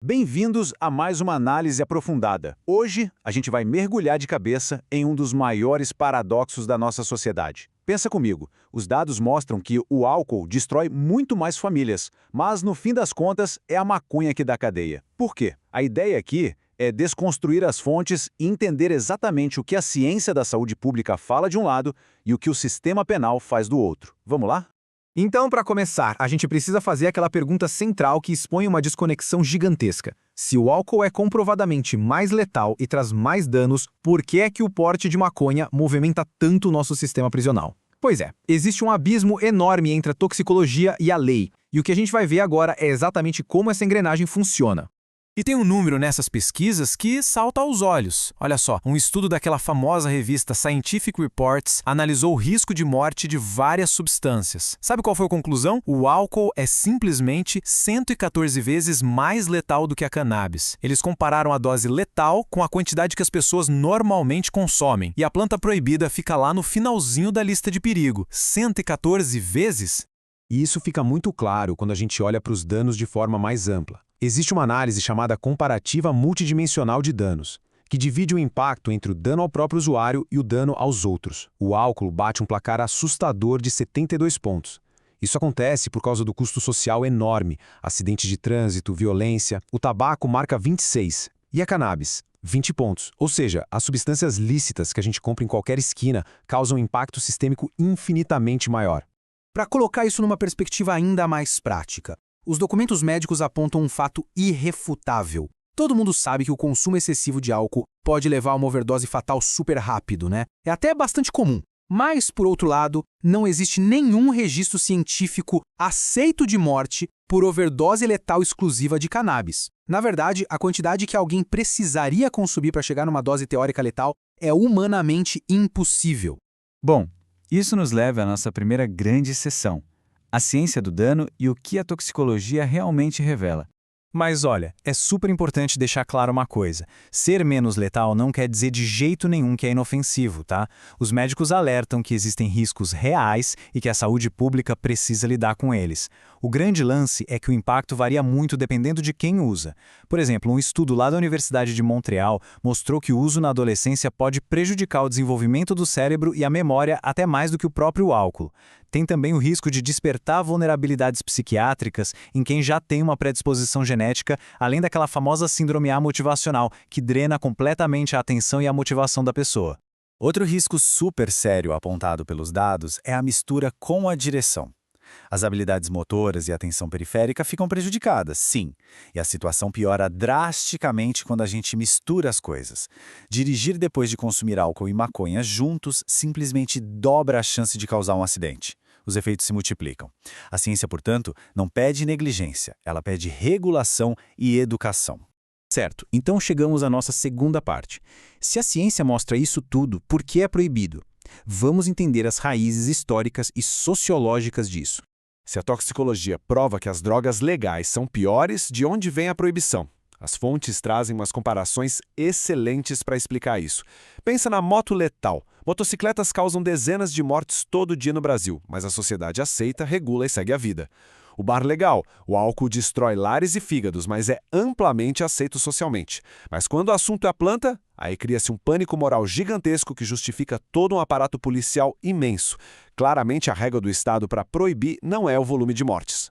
Bem-vindos a mais uma análise aprofundada. Hoje, a gente vai mergulhar de cabeça em um dos maiores paradoxos da nossa sociedade. Pensa comigo, os dados mostram que o álcool destrói muito mais famílias, mas no fim das contas é a maconha que dá cadeia. Por quê? A ideia aqui é desconstruir as fontes e entender exatamente o que a ciência da saúde pública fala de um lado e o que o sistema penal faz do outro. Vamos lá? Então, para começar, a gente precisa fazer aquela pergunta central que expõe uma desconexão gigantesca. Se o álcool é comprovadamente mais letal e traz mais danos, por que é que o porte de maconha movimenta tanto o nosso sistema prisional? Pois é, existe um abismo enorme entre a toxicologia e a lei, e o que a gente vai ver agora é exatamente como essa engrenagem funciona. E tem um número nessas pesquisas que salta aos olhos. Olha só, um estudo daquela famosa revista Scientific Reports analisou o risco de morte de várias substâncias. Sabe qual foi a conclusão? O álcool é simplesmente 114 vezes mais letal do que a cannabis. Eles compararam a dose letal com a quantidade que as pessoas normalmente consomem. E a planta proibida fica lá no finalzinho da lista de perigo. 114 vezes? E isso fica muito claro quando a gente olha para os danos de forma mais ampla. Existe uma análise chamada comparativa multidimensional de danos, que divide o impacto entre o dano ao próprio usuário e o dano aos outros. O álcool bate um placar assustador de 72 pontos. Isso acontece por causa do custo social enorme, acidentes de trânsito, violência. O tabaco marca 26 e a cannabis, 20 pontos. Ou seja, as substâncias lícitas que a gente compra em qualquer esquina causam um impacto sistêmico infinitamente maior. Para colocar isso numa perspectiva ainda mais prática, os documentos médicos apontam um fato irrefutável. Todo mundo sabe que o consumo excessivo de álcool pode levar a uma overdose fatal super rápido, né? É até bastante comum. Mas, por outro lado, não existe nenhum registro científico aceito de morte por overdose letal exclusiva de cannabis. Na verdade, a quantidade que alguém precisaria consumir para chegar numa dose teórica letal é humanamente impossível. Bom, isso nos leva à nossa primeira grande sessão. A ciência do dano e o que a toxicologia realmente revela. Mas olha, é super importante deixar claro uma coisa. Ser menos letal não quer dizer de jeito nenhum que é inofensivo, tá? Os médicos alertam que existem riscos reais e que a saúde pública precisa lidar com eles. O grande lance é que o impacto varia muito dependendo de quem usa. Por exemplo, um estudo lá da Universidade de Montreal mostrou que o uso na adolescência pode prejudicar o desenvolvimento do cérebro e a memória até mais do que o próprio álcool. Tem também o risco de despertar vulnerabilidades psiquiátricas em quem já tem uma predisposição genética, além daquela famosa síndrome amotivacional, que drena completamente a atenção e a motivação da pessoa. Outro risco super sério apontado pelos dados é a mistura com a direção. As habilidades motoras e a atenção periférica ficam prejudicadas, sim, e a situação piora drasticamente quando a gente mistura as coisas. Dirigir depois de consumir álcool e maconha juntos simplesmente dobra a chance de causar um acidente. Os efeitos se multiplicam. A ciência, portanto, não pede negligência, ela pede regulação e educação. Certo, então chegamos à nossa segunda parte. Se a ciência mostra isso tudo, por que é proibido? Vamos entender as raízes históricas e sociológicas disso. Se a toxicologia prova que as drogas legais são piores, de onde vem a proibição? As fontes trazem umas comparações excelentes para explicar isso. Pensa na moto letal. Motocicletas causam dezenas de mortes todo dia no Brasil, mas a sociedade aceita, regula e segue a vida. O bar legal. O álcool destrói lares e fígados, mas é amplamente aceito socialmente. Mas quando o assunto é a planta, aí cria-se um pânico moral gigantesco que justifica todo um aparato policial imenso. Claramente, a regra do Estado para proibir não é o volume de mortes.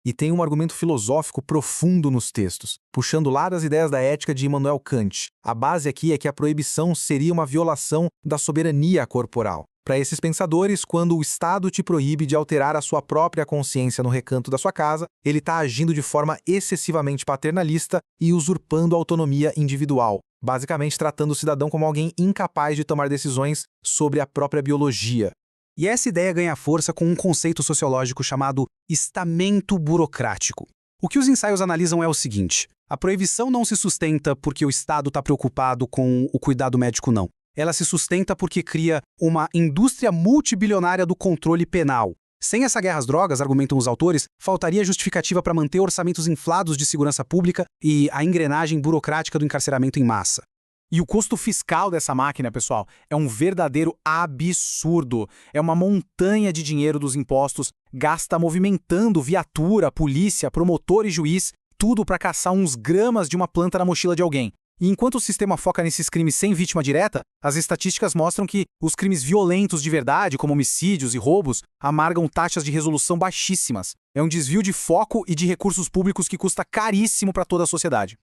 E tem um argumento filosófico profundo nos textos, puxando lá das ideias da ética de Immanuel Kant. A base aqui é que a proibição seria uma violação da soberania corporal. Para esses pensadores, quando o Estado te proíbe de alterar a sua própria consciência no recanto da sua casa, ele está agindo de forma excessivamente paternalista e usurpando a autonomia individual, basicamente tratando o cidadão como alguém incapaz de tomar decisões sobre a própria biologia. E essa ideia ganha força com um conceito sociológico chamado estamento burocrático. O que os ensaios analisam é o seguinte: a proibição não se sustenta porque o Estado está preocupado com o cuidado médico, não. Ela se sustenta porque cria uma indústria multibilionária do controle penal. Sem essa guerra às drogas, argumentam os autores, faltaria justificativa para manter orçamentos inflados de segurança pública e a engrenagem burocrática do encarceramento em massa. E o custo fiscal dessa máquina, pessoal, é um verdadeiro absurdo. É uma montanha de dinheiro dos impostos gasta movimentando viatura, polícia, promotor e juiz, tudo para caçar uns gramas de uma planta na mochila de alguém. E enquanto o sistema foca nesses crimes sem vítima direta, as estatísticas mostram que os crimes violentos de verdade, como homicídios e roubos, amargam taxas de resolução baixíssimas. É um desvio de foco e de recursos públicos que custa caríssimo para toda a sociedade.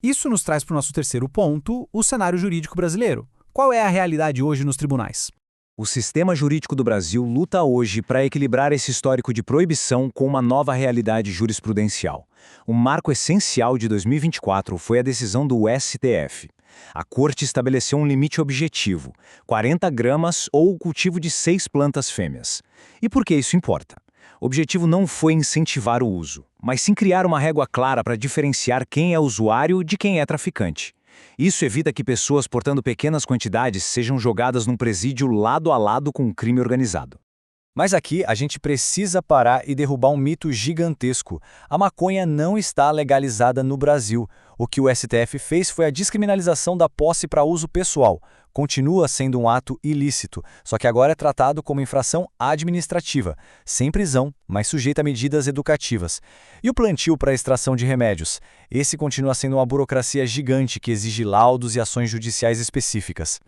Isso nos traz para o nosso terceiro ponto, o cenário jurídico brasileiro. Qual é a realidade hoje nos tribunais? O sistema jurídico do Brasil luta hoje para equilibrar esse histórico de proibição com uma nova realidade jurisprudencial. Um marco essencial de 2024 foi a decisão do STF. A Corte estabeleceu um limite objetivo, 40 gramas ou o cultivo de 6 plantas fêmeas. E por que isso importa? O objetivo não foi incentivar o uso, mas sim criar uma régua clara para diferenciar quem é usuário de quem é traficante. Isso evita que pessoas portando pequenas quantidades sejam jogadas num presídio lado a lado com o crime organizado. Mas aqui a gente precisa parar e derrubar um mito gigantesco. A maconha não está legalizada no Brasil. O que o STF fez foi a descriminalização da posse para uso pessoal. Continua sendo um ato ilícito, só que agora é tratado como infração administrativa, sem prisão, mas sujeita a medidas educativas. E o plantio para a extração de remédios? Esse continua sendo uma burocracia gigante que exige laudos e ações judiciais específicas.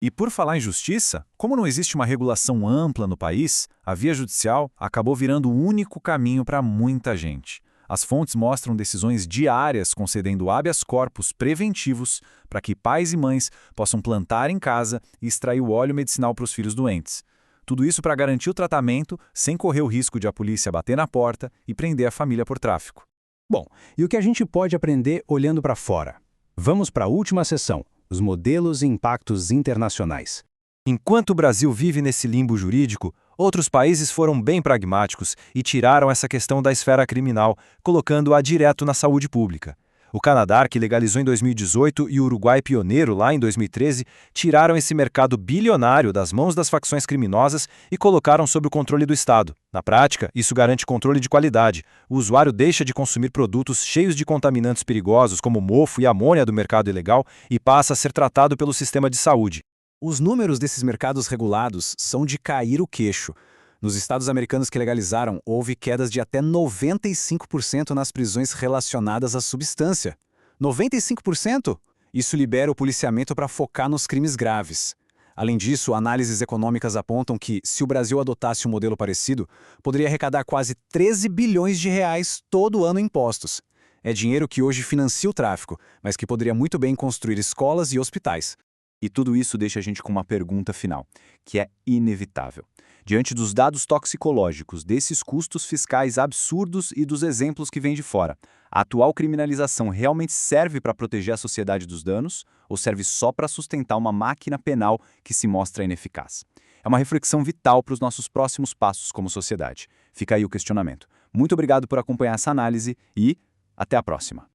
E por falar em justiça, como não existe uma regulação ampla no país, a via judicial acabou virando o único caminho para muita gente. As fontes mostram decisões diárias concedendo habeas corpus preventivos para que pais e mães possam plantar em casa e extrair o óleo medicinal para os filhos doentes. Tudo isso para garantir o tratamento sem correr o risco de a polícia bater na porta e prender a família por tráfico. Bom, e o que a gente pode aprender olhando para fora? Vamos para a última sessão, os modelos e impactos internacionais. Enquanto o Brasil vive nesse limbo jurídico, outros países foram bem pragmáticos e tiraram essa questão da esfera criminal, colocando-a direto na saúde pública. O Canadá, que legalizou em 2018, e o Uruguai, pioneiro lá em 2013, tiraram esse mercado bilionário das mãos das facções criminosas e colocaram sob o controle do Estado. Na prática, isso garante controle de qualidade. O usuário deixa de consumir produtos cheios de contaminantes perigosos como mofo e amônia do mercado ilegal e passa a ser tratado pelo sistema de saúde. Os números desses mercados regulados são de cair o queixo. Nos estados americanos que legalizaram, houve quedas de até 95% nas prisões relacionadas à substância. 95%? Isso libera o policiamento para focar nos crimes graves. Além disso, análises econômicas apontam que, se o Brasil adotasse um modelo parecido, poderia arrecadar quase 13 bilhões de reais todo ano em impostos. É dinheiro que hoje financia o tráfico, mas que poderia muito bem construir escolas e hospitais. E tudo isso deixa a gente com uma pergunta final, que é inevitável. Diante dos dados toxicológicos, desses custos fiscais absurdos e dos exemplos que vêm de fora, a atual criminalização realmente serve para proteger a sociedade dos danos ou serve só para sustentar uma máquina penal que se mostra ineficaz? É uma reflexão vital para os nossos próximos passos como sociedade. Fica aí o questionamento. Muito obrigado por acompanhar essa análise e até a próxima.